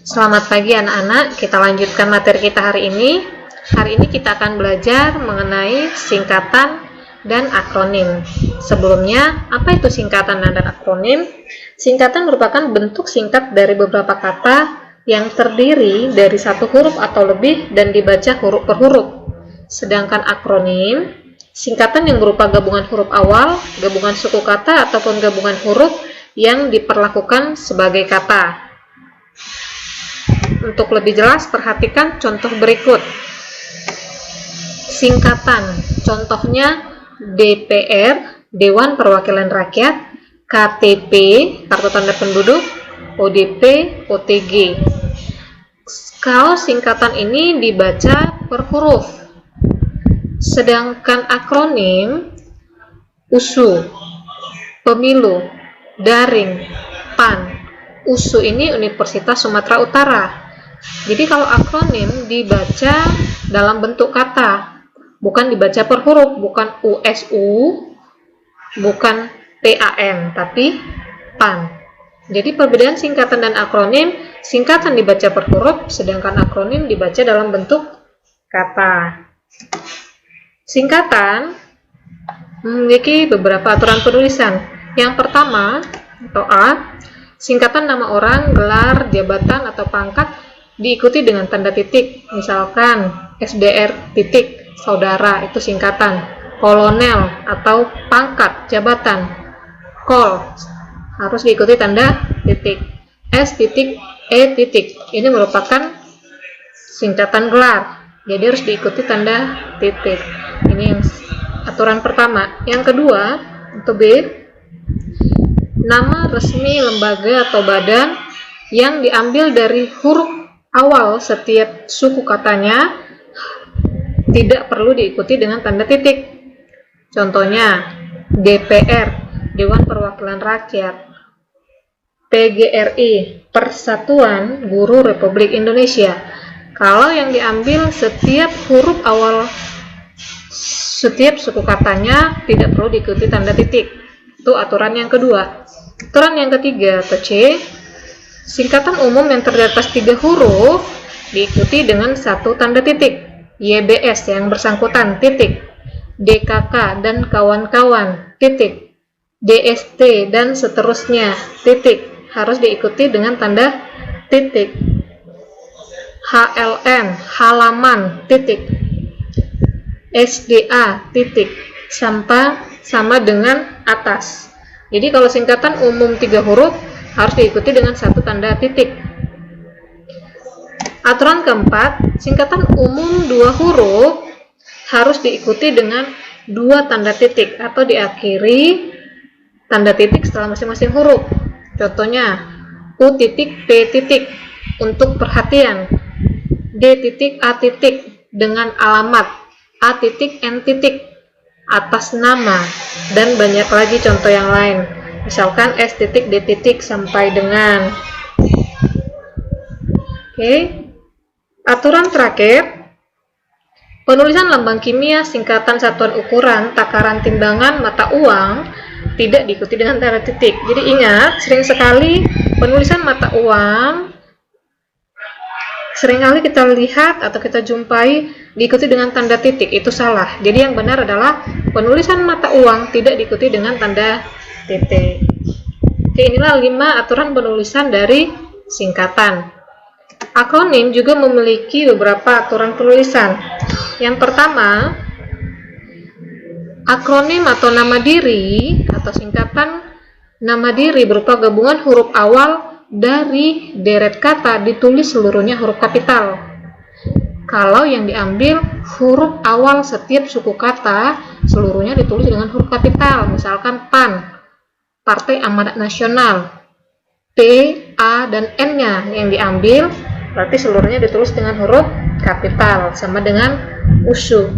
Selamat pagi anak-anak, kita lanjutkan materi kita hari ini. Hari ini kita akan belajar mengenai singkatan dan akronim. Sebelumnya, apa itu singkatan dan akronim? Singkatan merupakan bentuk singkat dari beberapa kata yang terdiri dari satu huruf atau lebih dan dibaca huruf per huruf. Sedangkan akronim, singkatan yang berupa gabungan huruf awal, gabungan suku kata, ataupun gabungan huruf yang diperlakukan sebagai kata. Untuk lebih jelas, perhatikan contoh berikut. Singkatan, contohnya DPR, Dewan Perwakilan Rakyat, KTP, Kartu Tanda Penduduk, ODP, OTG. Kalau singkatan ini dibaca per huruf. Sedangkan akronim, USU, Pemilu, Daring, PAN. USU ini Universitas Sumatera Utara. Jadi kalau akronim dibaca dalam bentuk kata, bukan dibaca per huruf, bukan USU, bukan PAN, tapi PAN. Jadi perbedaan singkatan dan akronim, singkatan dibaca per huruf, sedangkan akronim dibaca dalam bentuk kata. Singkatan memiliki beberapa aturan penulisan. Yang pertama, atau A, singkatan nama orang, gelar, jabatan, atau pangkat diikuti dengan tanda titik. Misalkan SDR titik, saudara, itu singkatan. Kolonel atau pangkat, jabatan. Kol, harus diikuti tanda titik. S titik, E titik, ini merupakan singkatan gelar, jadi harus diikuti tanda titik. Ini yang aturan pertama. Yang kedua, untuk B, nama resmi lembaga atau badan yang diambil dari huruf awal setiap suku katanya tidak perlu diikuti dengan tanda titik. Contohnya DPR, Dewan Perwakilan Rakyat, PGRI, Persatuan Guru Republik Indonesia. Kalau yang diambil setiap huruf awal setiap suku katanya tidak perlu diikuti tanda titik. Itu aturan yang kedua. Aturan yang ketiga atau C, singkatan umum yang terdiri atas 3 huruf diikuti dengan satu tanda titik. YBS yang bersangkutan, titik. DKK dan kawan-kawan, titik. DST dan seterusnya, titik. Harus diikuti dengan tanda titik. HLM, halaman, titik. SDA, titik. Sama dengan atas. Jadi kalau singkatan umum 3 huruf harus diikuti dengan satu tanda titik. Aturan keempat, singkatan umum 2 huruf harus diikuti dengan 2 tanda titik atau diakhiri tanda titik setelah masing-masing huruf. Contohnya U titik P titik untuk perhatian, D titik A titik dengan alamat, A titik N titik atas nama, dan banyak lagi contoh yang lain. Misalkan S titik D titik sampai dengan. Oke. Aturan terakhir, penulisan lambang kimia, singkatan satuan ukuran, takaran timbangan, mata uang tidak diikuti dengan tanda titik. Jadi ingat, sering sekali penulisan mata uang seringkali kita lihat atau kita jumpai diikuti dengan tanda titik, itu salah. Jadi yang benar adalah penulisan mata uang tidak diikuti dengan tanda titik. Oke, inilah 5 aturan penulisan dari singkatan. Akronim juga memiliki beberapa aturan penulisan. Yang pertama, akronim atau nama diri atau singkatan nama diri berupa gabungan huruf awal dari deret kata ditulis seluruhnya huruf kapital. Kalau yang diambil huruf awal setiap suku kata seluruhnya ditulis dengan huruf kapital. Misalkan PAN, Partai Amanat Nasional. P, A, dan N-nya yang diambil berarti seluruhnya ditulis dengan huruf kapital, sama dengan USU.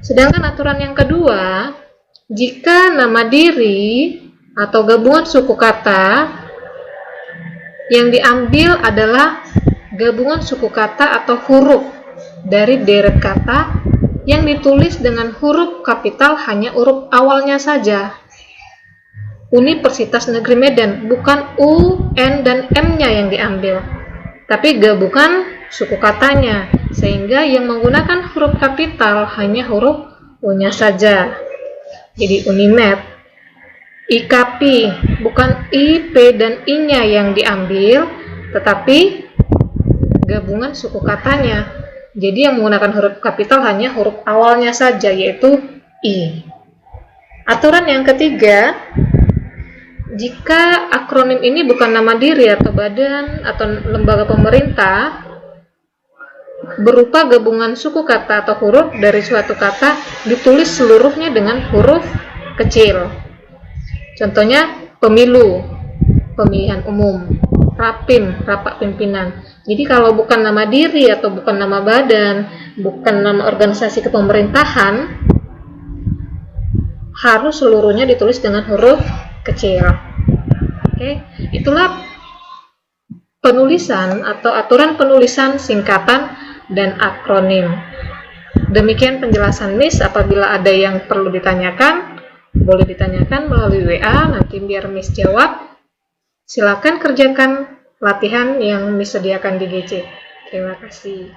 Sedangkan aturan yang kedua, jika nama diri atau gabungan suku kata yang diambil adalah gabungan suku kata atau huruf dari deret kata yang ditulis dengan huruf kapital hanya huruf awalnya saja. Universitas Negeri Medan, bukan U, N, dan M-nya yang diambil. tapi gabungan suku katanya, sehingga yang menggunakan huruf kapital hanya huruf U-nya saja. Jadi Unimed. IKP, bukan I, P, dan I-nya yang diambil, tetapi gabungan suku katanya. Jadi yang menggunakan huruf kapital hanya huruf awalnya saja, yaitu I. Aturan yang ketiga, jika akronim ini bukan nama diri atau badan atau lembaga pemerintah, berupa gabungan suku kata atau huruf dari suatu kata, ditulis seluruhnya dengan huruf kecil. Contohnya pemilu, pemilihan umum, rapim, rapat pimpinan. Jadi kalau bukan nama diri atau bukan nama badan, bukan nama organisasi kepemerintahan, harus seluruhnya ditulis dengan huruf kecil. Oke, itulah penulisan atau aturan penulisan singkatan dan akronim. Demikian penjelasan Miss. Apabila ada yang perlu ditanyakan, boleh ditanyakan melalui WA, nanti biar Miss jawab. Silakan kerjakan latihan yang Miss sediakan di GC. Terima kasih.